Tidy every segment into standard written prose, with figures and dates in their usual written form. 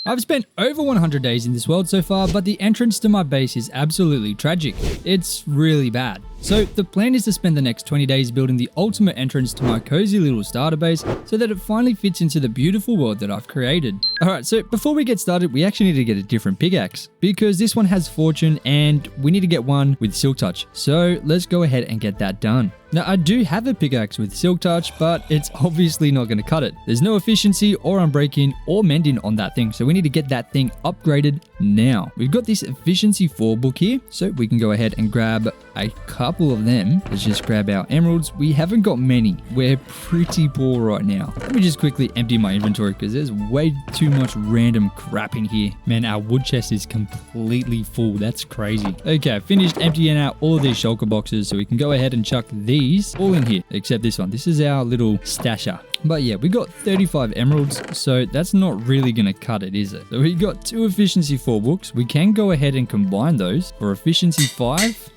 I've spent over 100 days in this world so far, but the entrance to my base is absolutely tragic. It's really bad. So the plan is to spend the next 20 days building the ultimate entrance to my cozy little starter base so that it finally fits into the beautiful world that I've created. Alright, so before we get started, we actually need to get a different pickaxe because this one has fortune and we need to get one with silk touch. So let's go ahead and get that done. Now I do have a pickaxe with silk touch, but it's obviously not going to cut it. There's no efficiency or unbreaking or mending on that thing, so we need to get that thing upgraded now. We've got this efficiency 4 book here, so we can go ahead and grab a couple of them. Let's just grab our emeralds. We haven't got many. We're pretty poor right now. Let me just quickly empty my inventory because there's way too much random crap in here. Man, our wood chest is completely full. That's crazy. Okay, I finished emptying out all of these shulker boxes, so we can go ahead and chuck these all in here, except this one. This is our little stasher. But yeah, we got 35 emeralds, so that's not really going to cut it, is it? So we got 2 efficiency 4 books. We can go ahead and combine those for efficiency 5,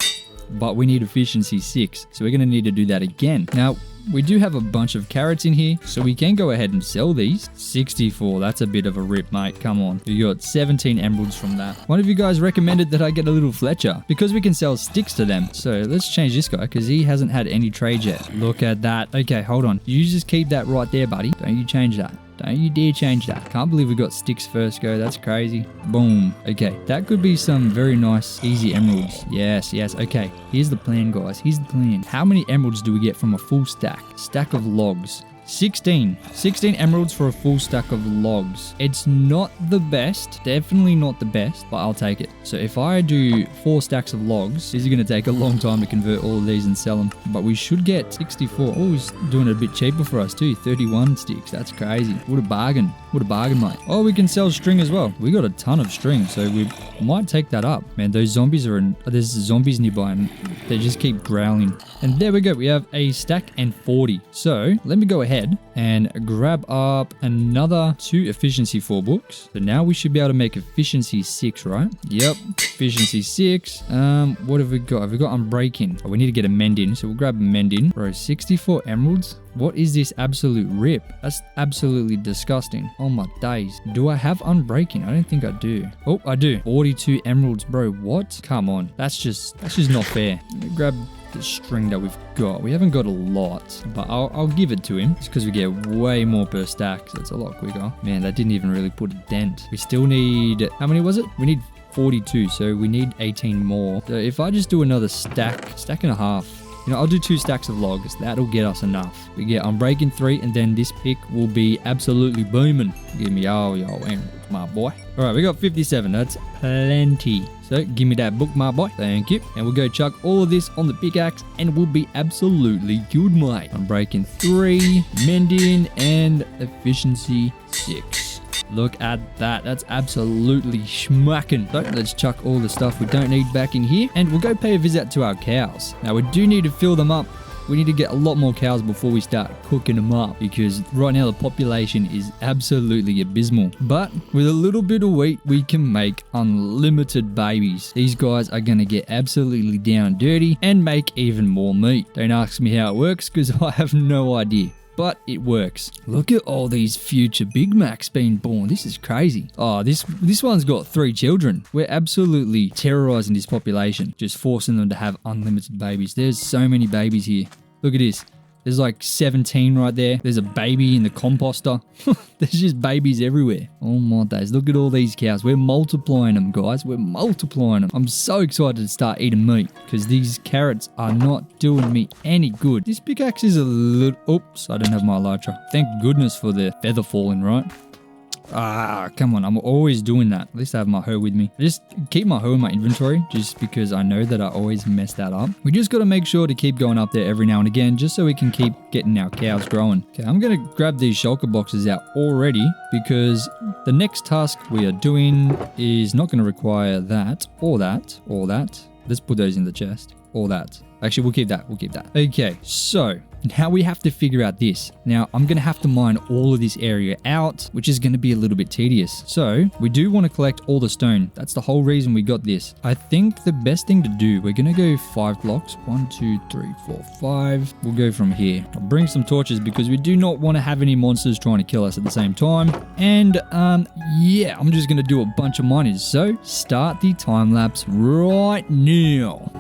but we need efficiency 6. So we're going to need to do that again. Now, we do have a bunch of carrots in here, so we can go ahead and sell these. 64, that's a bit of a rip, mate. Come on. We got 17 emeralds from that. One of you guys recommended that I get a little Fletcher because we can sell sticks to them. So let's change this guy because he hasn't had any trade yet. Look at that. Okay, hold on. You just keep that right there, buddy. Don't you change that. Don't you dare change that. Can't believe we got sticks first go. That's crazy. Boom. Okay, that could be some very nice, easy emeralds. Yes, yes. Okay, here's the plan, guys. Here's the plan. How many emeralds do we get from a full stack? Stack of logs. 16 emeralds for a full stack of logs. It's not the best, definitely not the best, but I'll take it. So if I do 4 stacks of logs, this is going to take a long time to convert all of these and sell them, but we should get 64. Oh, he's doing it a bit cheaper for us too. 31 sticks. That's crazy. What a bargain. What a bargain, mate. Oh, we can sell string as well. We got a ton of string, so we might take that up. Man, those zombies are there's zombies nearby and they just keep growling. And there we go. We have a stack and 40. So let me go ahead and grab up another 2 efficiency 4 books. So now we should be able to make efficiency 6, right? Yep, efficiency 6. What have we got? Have we got unbreaking? Oh, we need to get a mending, so we'll grab a mending. Bro, 64 emeralds? What is this absolute rip? That's absolutely disgusting. Oh my days. Do I have unbreaking? I don't think I do. Oh, I do. 42 emeralds, bro. What? Come on. That's just not fair. Let me grab the string that we've got. We haven't got a lot, but I'll give it to him just because we get way more per stack, so it's a lot quicker. Man, that didn't even really put a dent. We still need, how many was it? We need 42, so we need 18 more. So if I just do another stack and a half, you know, I'll do 2 stacks of logs. That'll get us enough. We get unbreaking 3, and then this pick will be absolutely booming. Give me yo, my boy. All right, we got 57. That's plenty. So give me that book, my boy. Thank you. And we'll go chuck all of this on the pickaxe, and we'll be absolutely good, mate. Unbreaking 3, mending, and efficiency 6. Look at that. That's absolutely schmacking. So let's chuck all the stuff we don't need back in here, and we'll go pay a visit to our cows. Now we do need to fill them up. We need to get a lot more cows before we start cooking them up, because right now the population is absolutely abysmal. But with a little bit of wheat, we can make unlimited babies. These guys are going to get absolutely down and dirty and make even more meat. Don't ask me how it works because I have no idea. But it works. Look at all these future Big Macs being born. This is crazy. Oh, this one's got 3 children. We're absolutely terrorizing this population, just forcing them to have unlimited babies. There's so many babies here. Look at this. There's like 17 right there. There's a baby in the composter. There's just babies everywhere. Oh my days. Look at all these cows. We're multiplying them, guys. We're multiplying them. I'm so excited to start eating meat because these carrots are not doing me any good. This pickaxe is a little... Oops, I don't have my elytra. Thank goodness for the feather falling, right? Ah, come on. I'm always doing that. At least I have my hoe with me. I just keep my hoe in my inventory just because I know that I always mess that up. We just got to make sure to keep going up there every now and again just so we can keep getting our cows growing. Okay, I'm going to grab these shulker boxes out already because the next task we are doing is not going to require that or that or that. Let's put those in the chest. Or that. Actually, we'll keep that. We'll keep that. Okay, so now we have to figure out this. Now, I'm going to have to mine all of this area out, which is going to be a little bit tedious. So we do want to collect all the stone. That's the whole reason we got this. I think the best thing to do, we're going to go 5 blocks. 1, 2, 3, 4, 5. We'll go from here. I'll bring some torches because we do not want to have any monsters trying to kill us at the same time. And yeah, I'm just going to do a bunch of mining. So start the time lapse right now.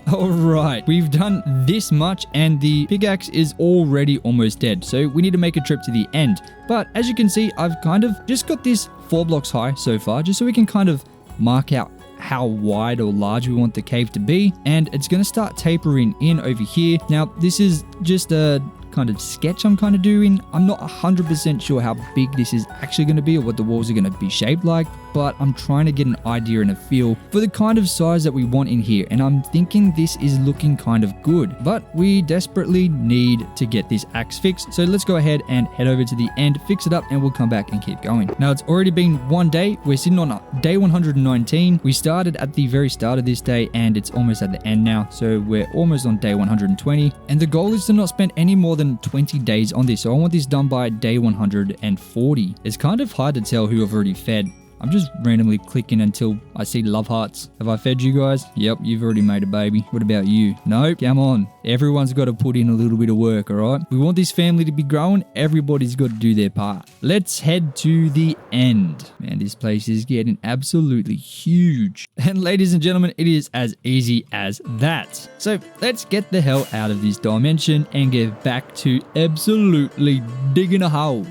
Alright, we've done this much and the pickaxe is already almost dead. So we need to make a trip to the end. But as you can see, I've kind of just got this 4 blocks high so far, just so we can kind of mark out how wide or large we want the cave to be. And it's going to start tapering in over here. Now, this is just a kind of sketch I'm kind of doing. I'm not 100% sure how big this is actually going to be or what the walls are going to be shaped like, but I'm trying to get an idea and a feel for the kind of size that we want in here. And I'm thinking this is looking kind of good, but we desperately need to get this axe fixed. So let's go ahead and head over to the end, fix it up, and we'll come back and keep going. Now, it's already been 1 day. We're sitting on day 119. We started at the very start of this day and it's almost at the end now. So we're almost on day 120. And the goal is to not spend any more than 20 days on this. So I want this done by day 140. It's kind of hard to tell who I've already fed. I'm just randomly clicking until I see love hearts. Have I fed you guys? Yep, you've already made a baby. What about you? No? Come on. Everyone's got to put in a little bit of work, alright? We want this family to be growing. Everybody's got to do their part. Let's head to the end. Man, this place is getting absolutely huge. And ladies and gentlemen, it is as easy as that. So let's get the hell out of this dimension and get back to absolutely digging a hole.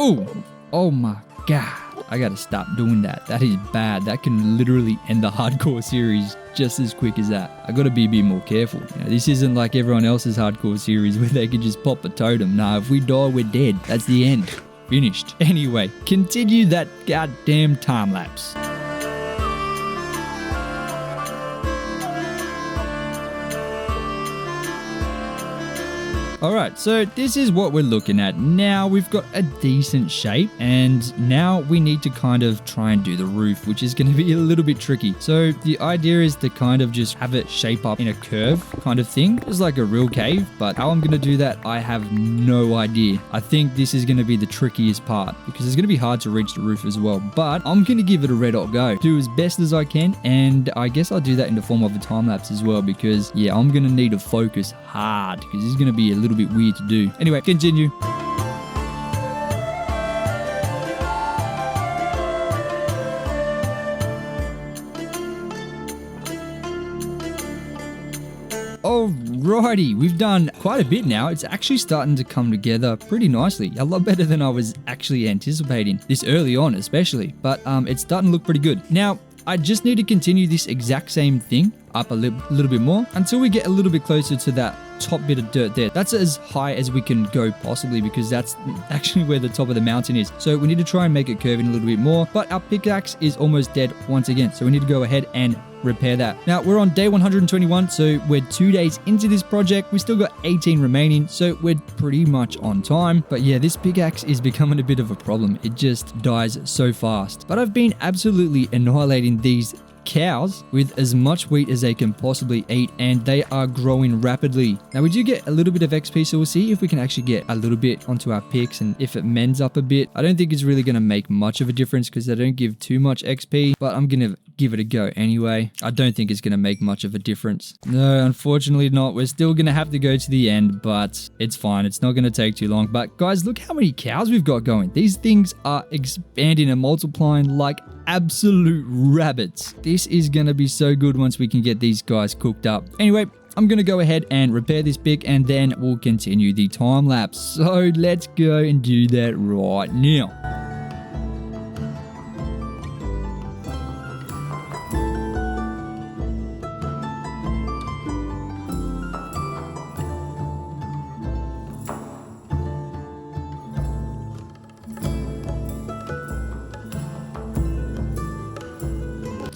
Oh my god. I gotta stop doing that. That is bad. That can literally end the hardcore series just as quick as that. I gotta be a bit more careful. You know, this isn't like everyone else's hardcore series where they can just pop a totem. Nah, if we die, we're dead. That's the end. Finished. Anyway, continue that goddamn time lapse. Alright, so this is what we're looking at. Now we've got a decent shape and now we need to kind of try and do the roof, which is going to be a little bit tricky. So the idea is to kind of just have it shape up in a curve kind of thing, just like a real cave. But how I'm going to do that, I have no idea. I think this is going to be the trickiest part because it's going to be hard to reach the roof as well. But I'm going to give it a red hot go, do as best as I can. And I guess I'll do that in the form of a time lapse as well because yeah, I'm going to need to focus hard because it's going to be a little bit weird to do. Anyway, continue. Alrighty, we've done quite a bit now. It's actually starting to come together pretty nicely. A lot better than I was actually anticipating this early on, especially. But it's starting to look pretty good. Now, I just need to continue this exact same thing up a little bit more until we get a little bit closer to that top bit of dirt there. That's as high as we can go possibly because that's actually where the top of the mountain is. So we need to try and make it curve in a little bit more, but our pickaxe is almost dead once again. So we need to go ahead and repair that. Now we're on day 121, so we're 2 days into this project. We still got 18 remaining, so we're pretty much on time. But yeah, this pickaxe is becoming a bit of a problem. It just dies so fast. But I've been absolutely annihilating these cows with as much wheat as they can possibly eat, and they are growing rapidly. Now we do get a little bit of XP, so we'll see if we can actually get a little bit onto our picks and if it mends up a bit. I don't think it's really going to make much of a difference because they don't give too much XP, but I'm going to give it a go anyway. I don't think it's going to make much of a difference. No, unfortunately not. We're still going to have to go to the end, but it's fine. It's not going to take too long. But guys, look how many cows we've got going. These things are expanding and multiplying like absolute rabbits. This is going to be so good once we can get these guys cooked up. Anyway, I'm going to go ahead and repair this pick and then we'll continue the time lapse. So let's go and do that right now.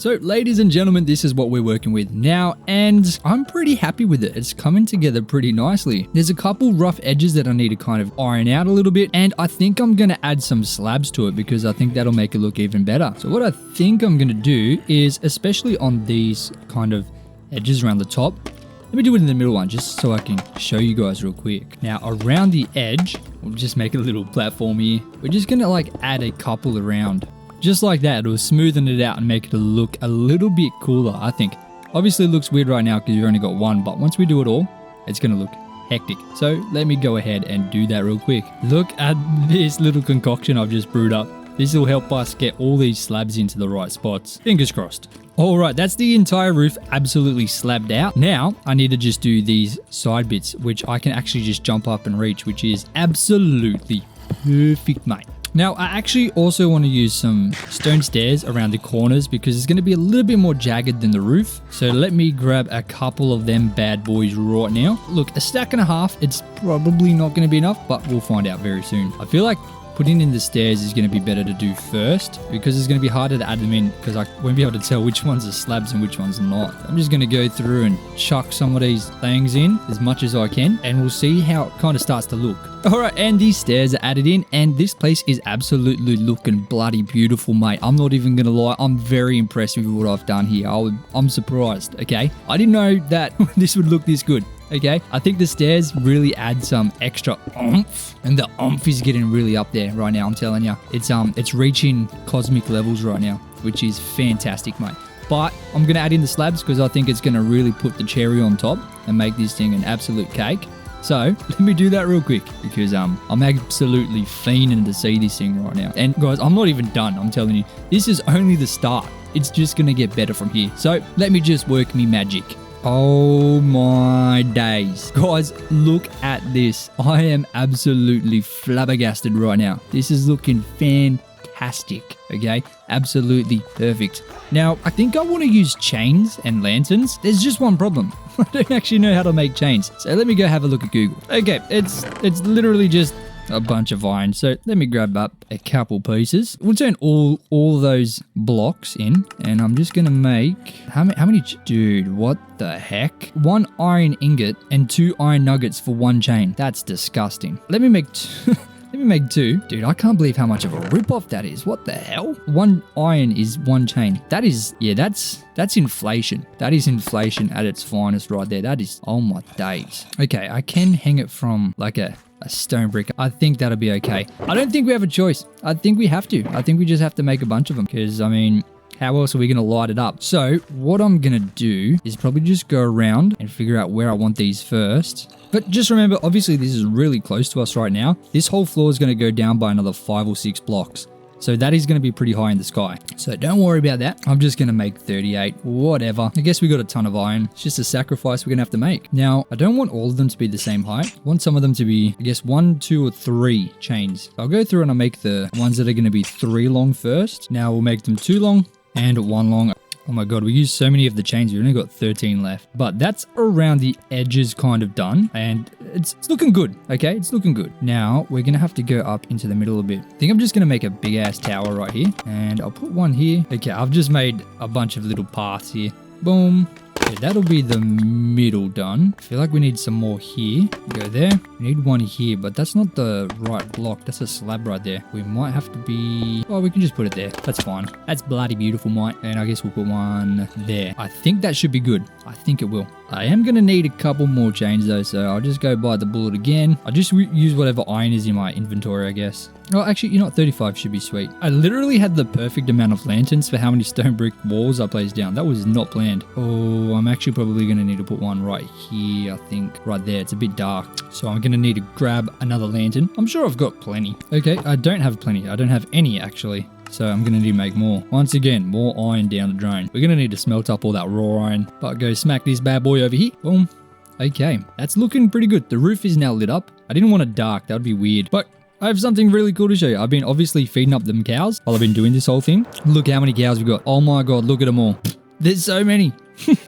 So ladies and gentlemen, this is what we're working with now, and I'm pretty happy with it. It's coming together pretty nicely. There's a couple rough edges that I need to kind of iron out a little bit, and I think I'm going to add some slabs to it because I think that'll make it look even better. So what I think I'm going to do is, especially on these kind of edges around the top, let me do it in the middle one just so I can show you guys real quick. Now around the edge, we'll just make a little platform here. We're just going to like add a couple around. Just like that, it'll smoothen it out and make it look a little bit cooler, I think. Obviously it looks weird right now because we've only got one, but once we do it all, it's going to look hectic. So let me go ahead and do that real quick. Look at this little concoction I've just brewed up. This will help us get all these slabs into the right spots. Fingers crossed. All right, that's the entire roof absolutely slabbed out. Now I need to just do these side bits, which I can actually just jump up and reach, which is absolutely perfect, mate. Now, I actually also want to use some stone stairs around the corners because it's going to be a little bit more jagged than the roof. So let me grab a couple of them bad boys right now. Look, a stack and a half, it's probably not going to be enough, but we'll find out very soon. I feel like putting in the stairs is going to be better to do first because it's going to be harder to add them in because I won't be able to tell which ones are slabs and which ones are not. I'm just going to go through and chuck some of these things in as much as I can, and we'll see how it kind of starts to look. All right, and these stairs are added in, and this place is absolutely looking bloody beautiful, mate. I'm not even going to lie. I'm very impressed with what I've done here. I'm surprised, okay? I didn't know that this would look this good. Okay, I think the stairs really add some extra oomph, and the oomph is getting really up there right now. I'm telling you, it's reaching cosmic levels right now, which is fantastic, mate. But I'm gonna add in the slabs because I think it's gonna really put the cherry on top and make this thing an absolute cake. So let me do that real quick because I'm absolutely fiending to see this thing right now. And guys, I'm not even done. I'm telling you, this is only the start. It's just gonna get better from here. So let me just work me magic. Oh my days. Guys, look at this. I am absolutely flabbergasted right now. This is looking fantastic, okay? Absolutely perfect. Now, I think I want to use chains and lanterns. There's just one problem. I don't actually know how to make chains. So let me go have a look at Google. Okay, it's literally just a bunch of iron. So let me grab up a couple pieces. We'll turn all those blocks in, and I'm just gonna make how many? Dude, what the heck? 1 iron ingot and 2 iron nuggets for 1 chain. That's disgusting. Let me make let me make 2. Dude, I can't believe how much of a rip-off that is. What the hell? 1 iron is 1 chain. That is, yeah, that's inflation. That is inflation at its finest right there. That is, oh my days. Okay, I can hang it from like a stone brick. I think that'll be okay. I don't think we have a choice. I think we have to. I think we just have to make a bunch of them because, I mean, how else are we going to light it up? So what I'm going to do is probably just go around and figure out where I want these first. But just remember, obviously this is really close to us right now. This whole floor is going to go down by another 5 or 6 blocks. So that is going to be pretty high in the sky. So don't worry about that. I'm just going to make 38, whatever. I guess we got a ton of iron. It's just a sacrifice we're going to have to make. Now, I don't want all of them to be the same height. I want some of them to be, I guess, 1, 2, or 3 chains. I'll go through and I'll make the ones that are going to be 3 long first. Now we'll make them 2 long and 1 long. Oh my god, we used so many of the chains, we've only got 13 left. But that's around the edges kind of done, and it's looking good, okay? It's looking good. Now, we're gonna have to go up into the middle a bit. I think I'm just gonna make a big-ass tower right here, and I'll put one here. Okay, I've just made a bunch of little paths here. Boom. Okay, that'll be the middle done. I feel like we need some more here. Go there. We need one here, but that's not the right block. That's a slab right there. We might have to be... Oh, we can just put it there. That's fine. That's bloody beautiful, mate. And I guess we'll put one there. I think that should be good. I think it will. I am going to need a couple more chains though, so I'll just go buy the bullet again. I'll just use whatever iron is in my inventory, I guess. Oh, actually, you know what? 35 should be sweet. I literally had the perfect amount of lanterns for how many stone brick walls I placed down. That was not planned. Oh, I'm actually probably going to need to put one right here, I think. Right there. It's a bit dark. So I'm going to need to grab another lantern. I'm sure I've got plenty. Okay, I don't have plenty. I don't have any, actually. So I'm going to need to make more. Once again, more iron down the drain. We're going to need to smelt up all that raw iron. But go smack this bad boy over here. Boom. Okay, that's looking pretty good. The roof is now lit up. I didn't want it dark. That would be weird. But I have something really cool to show you. I've been obviously feeding up them cows while I've been doing this whole thing. Look how many cows we've got. Oh my god, look at them all. There's so many.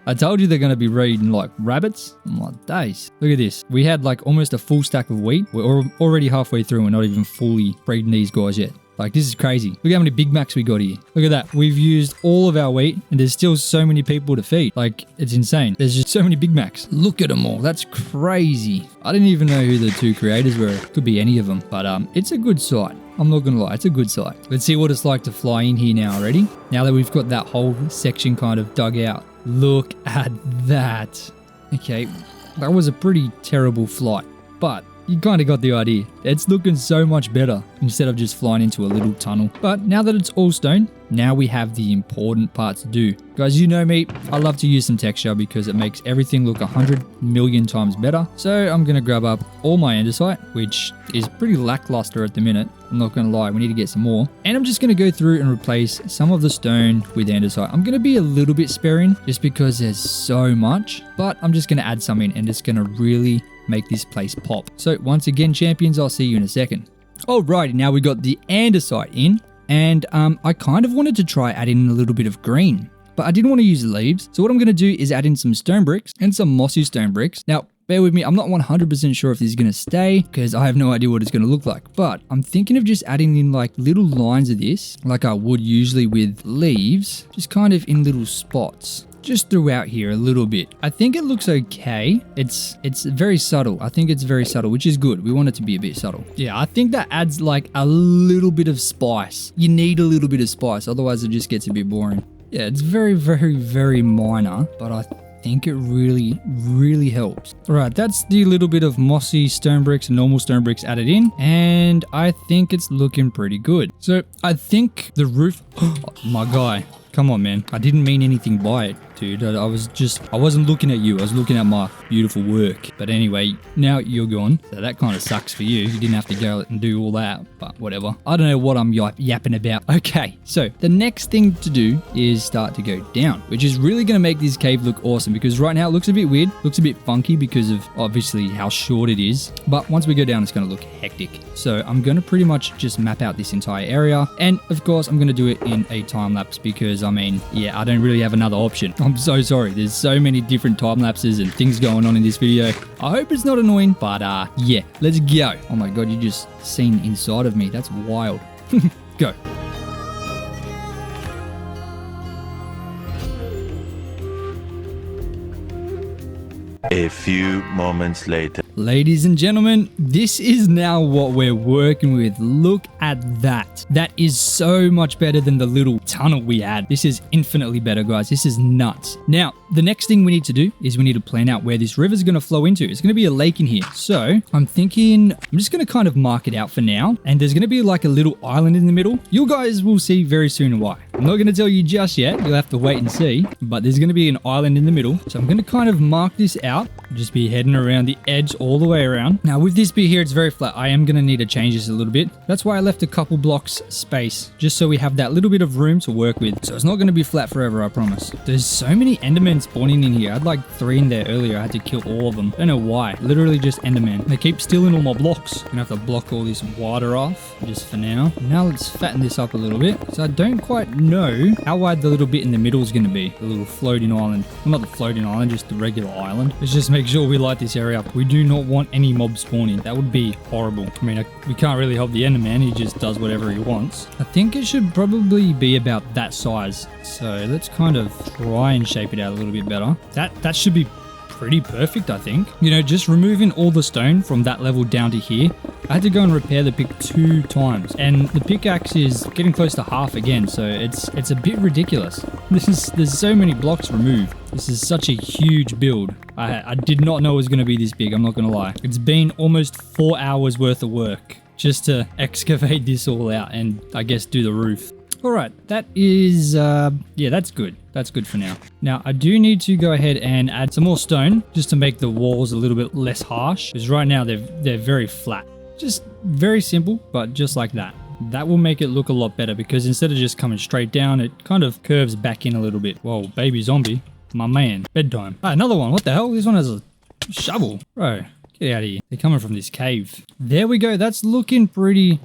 I told you they're going to be breeding like rabbits. Oh my days. Look at this. We had like almost a full stack of wheat. We're already halfway through and we're not even fully breeding these guys yet. Like, this is crazy. Look how many Big Macs we got here. Look at that. We've used all of our wheat and there's still so many people to feed. Like, it's insane. There's just so many Big Macs. Look at them all. That's crazy. I didn't even know who the two creators were. Could be any of them. But it's a good sight. I'm not gonna lie, it's a good sight. Let's see what it's like to fly in here now already. Now that we've got that whole section kind of dug out. Look at that. Okay, that was a pretty terrible flight, but you kind of got the idea. It's looking so much better instead of just flying into a little tunnel. But now that it's all stone, now we have the important part to do. Guys, you know me, I love to use some texture because it makes everything look 100 million times better. So I'm going to grab up all my andesite, which is pretty lackluster at the minute. I'm not going to lie, we need to get some more. And I'm just going to go through and replace some of the stone with andesite. I'm going to be a little bit sparing just because there's so much, but I'm just going to add some in and it's going to really make this place pop. So once again, champions, I'll see you in a second. Alrighty, now we got the andesite in, and I kind of wanted to try adding in a little bit of green, but I didn't want to use leaves. So what I'm going to do is add in some stone bricks and some mossy stone bricks. Now, bear with me, I'm not 100% sure if this is going to stay because I have no idea what it's going to look like, but I'm thinking of just adding in like little lines of this, like I would usually with leaves, just kind of in little spots. Just throughout here a little bit. I think it looks okay. It's very subtle. I think it's very subtle, which is good. We want it to be a bit subtle. Yeah, I think that adds like a little bit of spice. You need a little bit of spice, otherwise it just gets a bit boring. Yeah, it's very, very, very minor, but I think it really, really helps. All right, that's the little bit of mossy stone bricks and normal stone bricks added in, and I think it's looking pretty good. So I think the roof, oh, my guy, come on, man. I didn't mean anything by it, dude. I wasn't looking at you. I was looking at my beautiful work. But anyway, now you're gone. So that kind of sucks for you. You didn't have to go and do all that, but whatever. I don't know what I'm yapping about. Okay, so the next thing to do is start to go down, which is really going to make this cave look awesome because right now it looks a bit weird, looks a bit funky because of obviously how short it is. But once we go down, it's going to look hectic. So I'm going to pretty much just map out this entire area. And of course, I'm going to do it in a time lapse because I mean, yeah, I don't really have another option. I'm so sorry. There's so many different time lapses and things going on in this video. I hope it's not annoying, but yeah, let's go. Oh my God, you just seen inside of me. That's wild. Go. A few moments later. Ladies and gentlemen, this is now what we're working with. Look at that. That is so much better than the little tunnel we had. This is infinitely better, guys. This is nuts. Now, the next thing we need to do is we need to plan out where this river is going to flow into. It's going to be a lake in here. So I'm thinking I'm just going to kind of mark it out for now. And there's going to be like a little island in the middle. You guys will see very soon why. I'm not going to tell you just yet. You'll have to wait and see. But there's going to be an island in the middle. So I'm going to kind of mark this out. Just be heading around the edge all the way around. Now with this bit here, it's very flat. I am going to need to change this a little bit. That's why I left a couple blocks space, just so we have that little bit of room to work with. So it's not going to be flat forever, I promise. There's so many Endermen spawning in here. I had like 3 in there earlier. I had to kill all of them. I don't know why. Literally just Endermen. They keep stealing all my blocks. Gonna have to block all this water off just for now. Now let's fatten this up a little bit. So I don't quite know how wide the little bit in the middle is going to be. The little floating island. Well, not the floating island, just the regular island. Let's just make sure we light this area up. We do not want any mobs spawning. That would be horrible. I mean, we can't really help the Enderman. He just does whatever he wants. I think it should probably be about that size. So let's kind of try and shape it out a little bit better. That should be pretty perfect, I think. You know, just removing all the stone from that level down to here. I had to go and repair the pick 2 times, and the pickaxe is getting close to half again, so it's a bit ridiculous. There's so many blocks removed. This is such a huge build. I did not know it was going to be this big, I'm not going to lie. It's been almost 4 hours worth of work just to excavate this all out and I guess do the roof. All right, that is, yeah, that's good. That's good for now. Now, I do need to go ahead and add some more stone just to make the walls a little bit less harsh, because right now they're very flat. Just very simple, but just like that. That will make it look a lot better because instead of just coming straight down, it kind of curves back in a little bit. Whoa, baby zombie. My man. Bedtime. Ah, another one. What the hell? This one has a shovel. Bro, get out of here. They're coming from this cave. There we go. That's looking pretty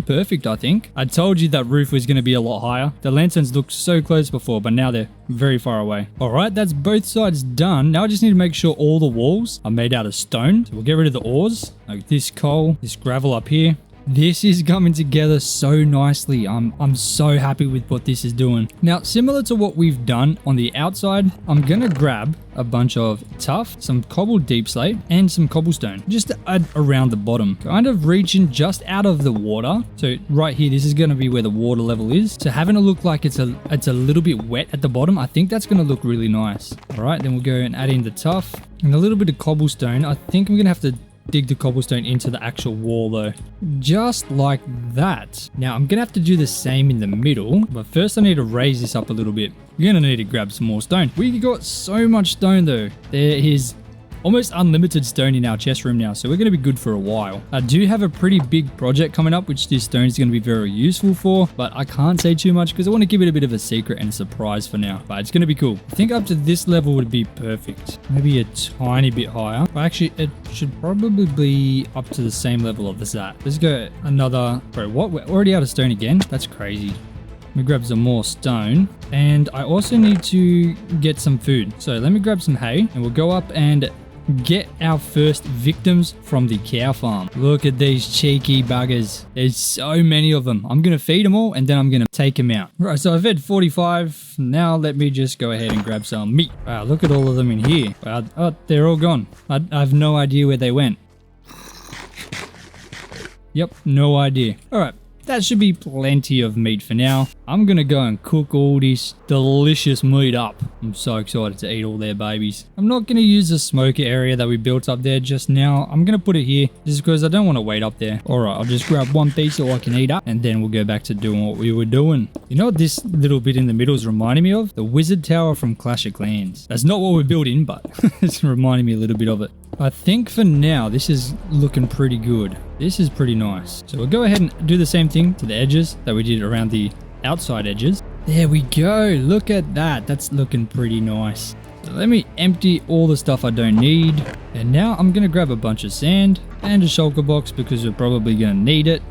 perfect, I think. I told you that roof was going to be a lot higher. The lanterns looked so close before, but now they're very far away. All right, that's both sides done. Now I just need to make sure all the walls are made out of stone. So we'll get rid of the ores, like this coal, this gravel up here. This is coming together so nicely. I'm so happy with what this is doing. Now, similar to what we've done on the outside, I'm gonna grab a bunch of tuff, some cobbled deep slate, and some cobblestone just to add around the bottom, kind of reaching just out of the water. So right here, this is going to be where the water level is. So having it look like it's a little bit wet at the bottom, I think that's going to look really nice. All right, then we'll go and add in the tuff and a little bit of cobblestone. I think I'm going to have to dig the cobblestone into the actual wall though, just like that. Now I'm gonna have to do the same in the middle, but first I need to raise this up a little bit. We're gonna need to grab some more stone. We got so much stone though. There is almost unlimited stone in our chest room now, so we're going to be good for a while. I do have a pretty big project coming up, which this stone is going to be very useful for, but I can't say too much because I want to give it a bit of a secret and a surprise for now, but it's going to be cool. I think up to this level would be perfect. Maybe a tiny bit higher. Well, actually, it should probably be up to the same level of that. Let's go another... Bro, what? We're already out of stone again? That's crazy. Let me grab some more stone, and I also need to get some food. So let me grab some hay, and we'll go up and get our first victims from the cow farm. Look at these cheeky buggers. There's so many of them. I'm going to feed them all and then I'm going to take them out. Right, so I've fed 45. Now let me just go ahead and grab some meat. Wow, look at all of them in here. Wow, oh, they're all gone. I have no idea where they went. Yep, no idea. All right. That should be plenty of meat for now. I'm gonna go and cook all this delicious meat up. I'm so excited to eat all their babies. I'm not gonna use the smoker area that we built up there just now. I'm gonna put it here just because I don't want to wait up there. Alright, I'll just grab one piece so I can eat up and then we'll go back to doing what we were doing. You know what this little bit in the middle is reminding me of? The wizard tower from Clash of Clans. That's not what we're building, but it's reminding me a little bit of it. I think for now, this is looking pretty good. This is pretty nice. So we'll go ahead and do the same thing to the edges that we did around the outside edges. There we go. Look at that. That's looking pretty nice. So let me empty all the stuff I don't need. And now I'm going to grab a bunch of sand and a shulker box because we're probably going to need it.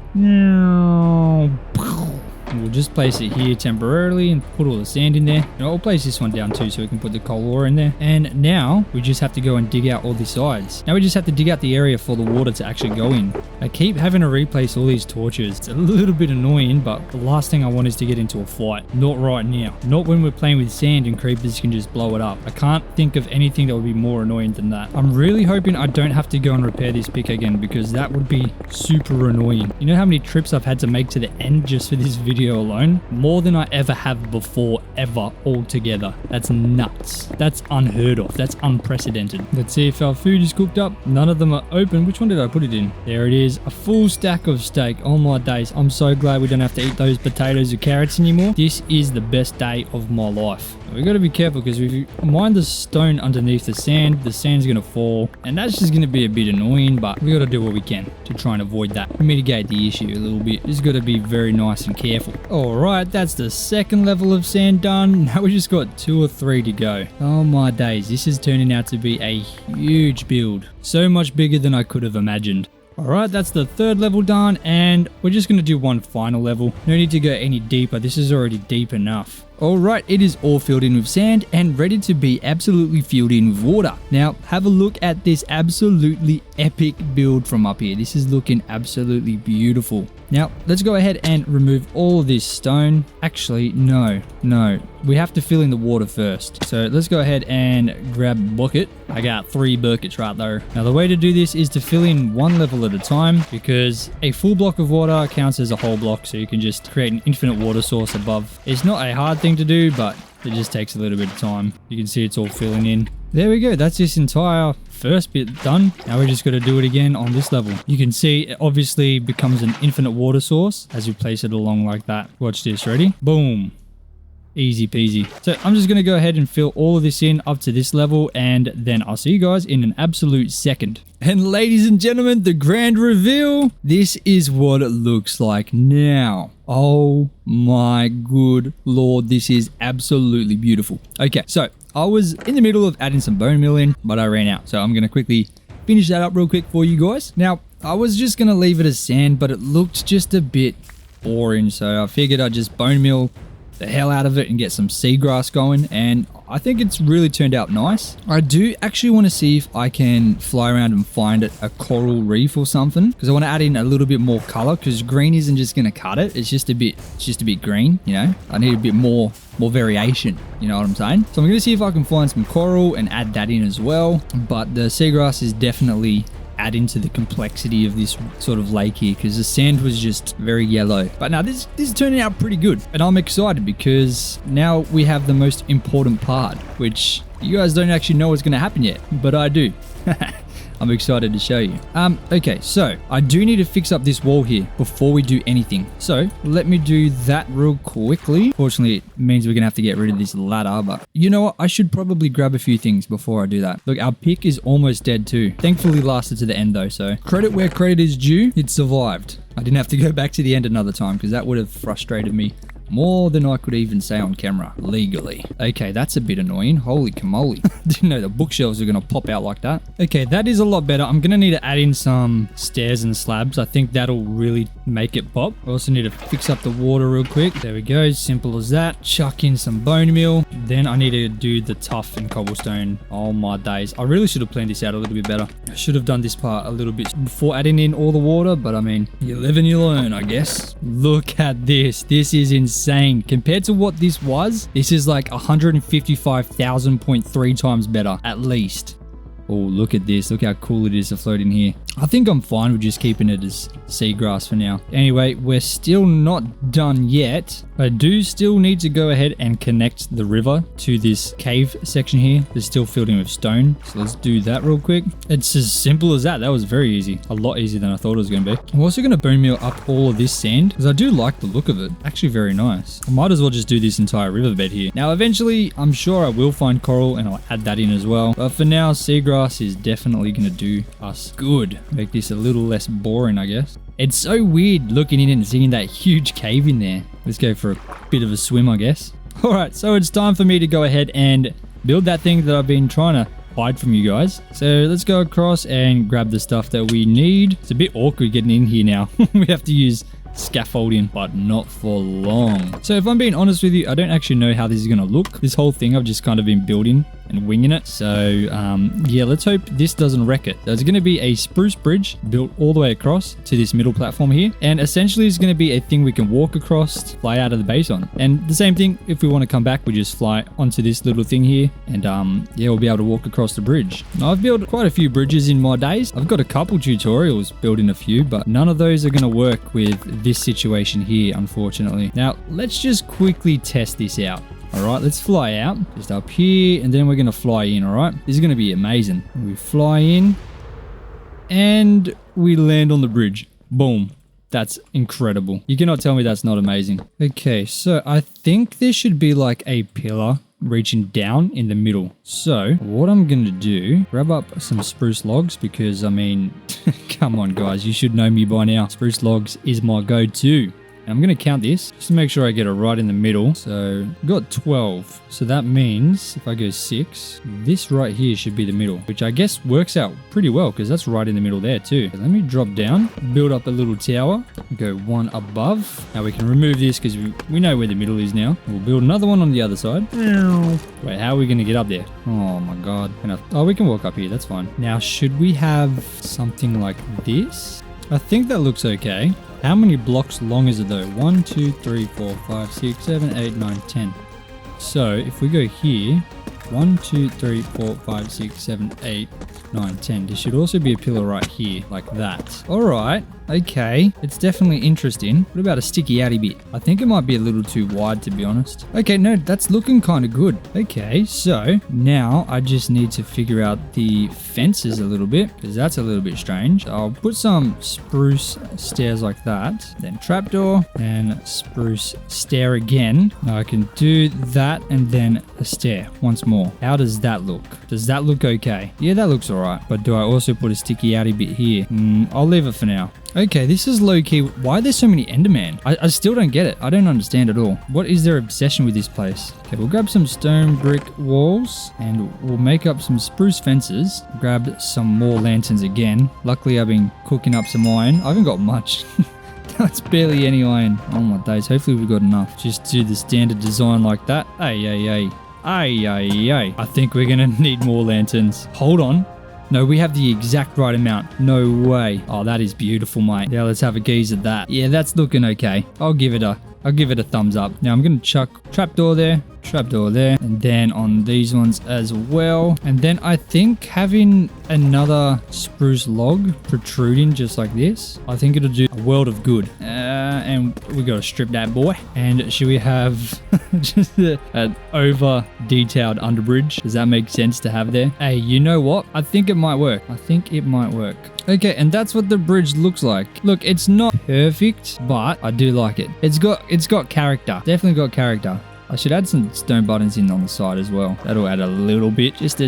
We'll just place it here temporarily and put all the sand in there. And I'll place this one down too so we can put the coal ore in there. And now we just have to go and dig out all the sides. Now we just have to dig out the area for the water to actually go in. I keep having to replace all these torches. It's a little bit annoying, but the last thing I want is to get into a fight. Not right now. Not when we're playing with sand and creepers can just blow it up. I can't think of anything that would be more annoying than that. I'm really hoping I don't have to go and repair this pick again because that would be super annoying. You know how many trips I've had to make to the end just for this video alone? More than I ever have before, ever, altogether. That's nuts. That's unheard of. That's unprecedented. Let's see if our food is cooked up. None of them are open. Which one did I put it in? There it is. A full stack of steak. Oh my days. I'm so glad we don't have to eat those potatoes or carrots anymore. This is the best day of my life. We got to be careful because if you mine the stone underneath the sand's going to fall. And that's just going to be a bit annoying, but we got to do what we can to try and avoid that. Mitigate the issue a little bit. Just got to be very nice and careful. Alright, that's the second level of sand done. Now we just got 2 or 3 to go. Oh my days, this is turning out to be a huge build. So much bigger than I could have imagined. Alright, that's the 3rd level done, and we're just going to do one final level. No need to go any deeper, this is already deep enough. Alright, it is all filled in with sand and ready to be absolutely filled in with water. Now, have a look at this absolutely epic build from up here. This is looking absolutely beautiful. Now, let's go ahead and remove all of this stone. Actually, no. We have to fill in the water first. So let's go ahead and grab a bucket. I got 3 buckets right there. Now, the way to do this is to fill in 1 level at a time because a full block of water counts as a whole block. So you can just create an infinite water source above. It's not a hard thing to do, but it just takes a little bit of time. You can see it's all filling in. There we go. That's this entire first bit done. Now we just got to do it again on this level. You can see it obviously becomes an infinite water source as you place it along like that. Watch this. Ready? Boom. Easy peasy. So I'm just going to go ahead and fill all of this in up to this level, and then I'll see you guys in an absolute second. And ladies and gentlemen, the grand reveal. This is what it looks like now. Oh my good lord, this is absolutely beautiful. Okay, so I was in the middle of adding some bone meal in, but I ran out. So I'm going to quickly finish that up real quick for you guys. Now, I was just going to leave it as sand, but it looked just a bit boring. So I figured I'd just bone meal the hell out of it and get some seagrass going, and I think it's really turned out nice. I do actually want to see if I can fly around and find a coral reef or something, because I want to add in a little bit more color, because green isn't just going to cut it. It's just a bit green, you know. I need a bit more variation, you know what I'm saying? So I'm going to see if I can find some coral and add that in as well. But the seagrass is definitely adding to the complexity of this sort of lake here, because the sand was just very yellow. But now this is turning out pretty good, and I'm excited because now we have the most important part, which you guys don't actually know what's going to happen yet, but I do. I'm excited to show you. Okay, so I do need to fix up this wall here before we do anything. So let me do that real quickly. Fortunately, it means we're gonna have to get rid of this ladder, but you know what? I should probably grab a few things before I do that. Look, our pick is almost dead too. Thankfully lasted to the end though, so credit where credit is due. It survived. I didn't have to go back to the end another time because that would have frustrated me more than I could even say on camera, legally. Okay, that's a bit annoying. Holy camole. Didn't know the bookshelves were gonna pop out like that. Okay, that is a lot better. I'm gonna need to add in some stairs and slabs. I think that'll really make it pop. I also need to fix up the water real quick. There we go, simple as that. Chuck in some bone meal. Then I need to do the tuff and cobblestone. Oh my days. I really should have planned this out a little bit better. I should have done this part a little bit before adding in all the water, but I mean, you live and you learn, I guess. Look at this. This is insane. Compared to what this was, this is like 155,000.3 times better, at least. Oh, look at this. Look how cool it is to float in here. I think I'm fine with just keeping it as seagrass for now. Anyway, we're still not done yet. I do still need to go ahead and connect the river to this cave section here. It's still filled in with stone. So let's do that real quick. It's as simple as that. That was very easy. A lot easier than I thought it was going to be. I'm also going to bone meal up all of this sand because I do like the look of it. Actually very nice. I might as well just do this entire riverbed here. Now, eventually, I'm sure I will find coral and I'll add that in as well. But for now, seagrass is definitely going to do us good. Make this a little less boring, I guess. It's so weird looking in and seeing that huge cave in there. Let's go for a bit of a swim, I guess. All right, so it's time for me to go ahead and build that thing that I've been trying to hide from you guys. So let's go across and grab the stuff that we need. It's a bit awkward getting in here now. We have to use scaffolding, but not for long. So if I'm being honest with you, I don't actually know how this is going to look. This whole thing I've just kind of been building and winging it. So yeah, let's hope this doesn't wreck it. There's going to be a spruce bridge built all the way across to this middle platform here, and essentially it's going to be a thing we can walk across, fly out of the base on. And the same thing, if we want to come back, we just fly onto this little thing here, and yeah, we'll be able to walk across the bridge. Now, I've built quite a few bridges in my days. I've got a couple tutorials building a few, but none of those are going to work with this situation here, unfortunately. Now, let's just quickly test this out. All right, let's fly out just up here, and then we're going to fly in. All right, this is going to be amazing. We fly in and we land on the bridge. Boom. That's incredible. You cannot tell me that's not amazing. Okay, so I think there should be like a pillar reaching down in the middle. So what I'm going to do, grab up some spruce logs, because I mean, come on guys, you should know me by now. Spruce logs is my go-to. I'm going to count this just to make sure I get it right in the middle. So I've got 12. So that means if I go 6, this right here should be the middle, which I guess works out pretty well because that's right in the middle there too. So let me drop down, build up a little tower, go one above. Now we can remove this because we know where the middle is now. We'll build another one on the other side. Wait, how are we going to get up there? Oh my God. Oh, we can walk up here. That's fine. Now, should we have something like this? I think that looks okay. How many blocks long is it though? 1, 2, 3, 4, 5, 6, 7, 8, 9, 10. So if we go here, 1, 2, 3, 4, 5, 6, 7, 8, 9, 10. There should also be a pillar right here, like that. All right, okay. It's definitely interesting. What about a sticky outy bit? I think it might be a little too wide, to be honest. Okay, no, that's looking kind of good. Okay, so now I just need to figure out the fences a little bit, because that's a little bit strange. I'll put some spruce stairs like that, then trapdoor, and spruce stair again. Now I can do that and then a stair once more. How does that look? Does that look okay? Yeah, that looks alright. But do I also put a sticky outy bit here? I'll leave it for now. Okay, this is low-key. Why are there so many Enderman? I still don't get it. I don't understand at all. What is their obsession with this place? Okay, we'll grab some stone brick walls and we'll make up some spruce fences. Grab some more lanterns again. Luckily, I've been cooking up some iron. I haven't got much. That's barely any iron. Oh my days. Hopefully we've got enough. Just do the standard design like that. Hey. Ay, ay, ay. I think we're gonna need more lanterns. Hold on. No, we have the exact right amount. No way. Oh, that is beautiful, mate. Yeah, let's have a gaze at that. Yeah, that's looking okay. I'll give it a thumbs up. Now I'm gonna chuck trapdoor there, and then on these ones as well. And then I think having another spruce log protruding just like this, I think it'll do a world of good. And we gotta strip that boy. And should we have just an over detailed underbridge? Does that make sense to have there? Hey, you know what? I think it might work. Okay, and that's what the bridge looks like. Look, it's not perfect, but I do like it. It's got character. Definitely got character. I should add some stone buttons in on the side as well. That'll add a little bit. Just a,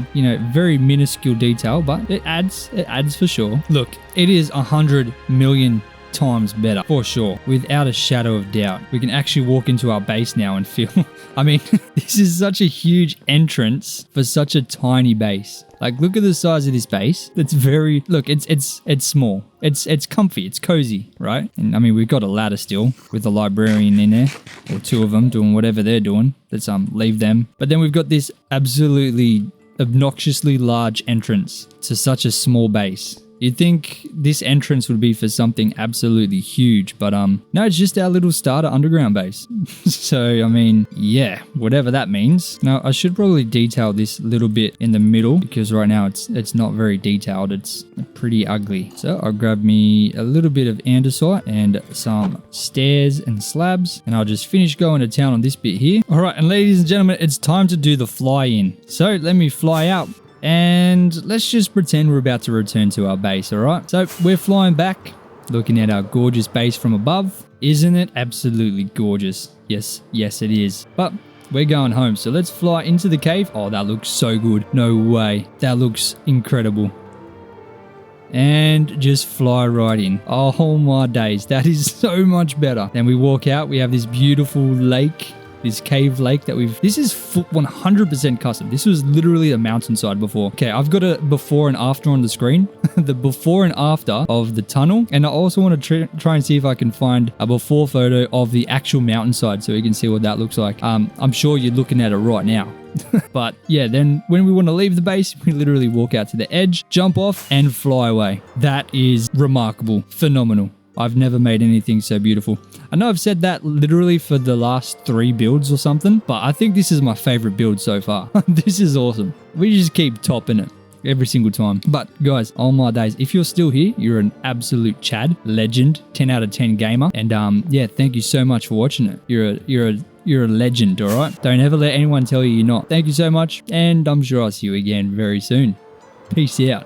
very minuscule detail, but it adds for sure. Look, it is 100 million times better for sure, without a shadow of doubt. We can actually walk into our base now and feel I mean, this is such a huge entrance for such a tiny base. Like, look at the size of this base. It's very, look, it's small. It's comfy, it's cozy, right? And I mean, we've got a ladder still with the librarian in there, or two of them doing whatever they're doing. Let's leave them. But then we've got this absolutely obnoxiously large entrance to such a small base. You'd think this entrance would be for something absolutely huge, but no, it's just our little starter underground base. So, I mean, yeah, whatever that means. Now, I should probably detail this little bit in the middle, because right now it's not very detailed. It's pretty ugly. So I'll grab me a little bit of andesite and some stairs and slabs, and I'll just finish going to town on this bit here. All right, and ladies and gentlemen, it's time to do the fly in. So let me fly out. And let's just pretend we're about to return to our base, all right? So we're flying back, looking at our gorgeous base from above. Isn't it absolutely gorgeous? Yes, it is. But we're going home, so let's fly into the cave. Oh, that looks so good. No way. That looks incredible. And just fly right in. Oh my days, that is so much better. Then we walk out, we have this beautiful lake. This cave lake that this is 100% custom. This was literally a mountainside before. Okay, I've got a before and after on the screen. The before and after of the tunnel. And I also want to try and see if I can find a before photo of the actual mountainside so you can see what that looks like. I'm sure you're looking at it right now. But yeah, then when we want to leave the base, we literally walk out to the edge, jump off, and fly away. That is remarkable. Phenomenal. I've never made anything so beautiful. I know I've said that literally for the last 3 builds or something, but I think this is my favorite build so far. This is awesome. We just keep topping it every single time. But guys, oh my days, if you're still here, you're an absolute Chad, legend, 10 out of 10 gamer. And yeah, thank you so much for watching it. You're a legend, all right? Don't ever let anyone tell you you're not. Thank you so much, and I'm sure I'll see you again very soon. Peace out.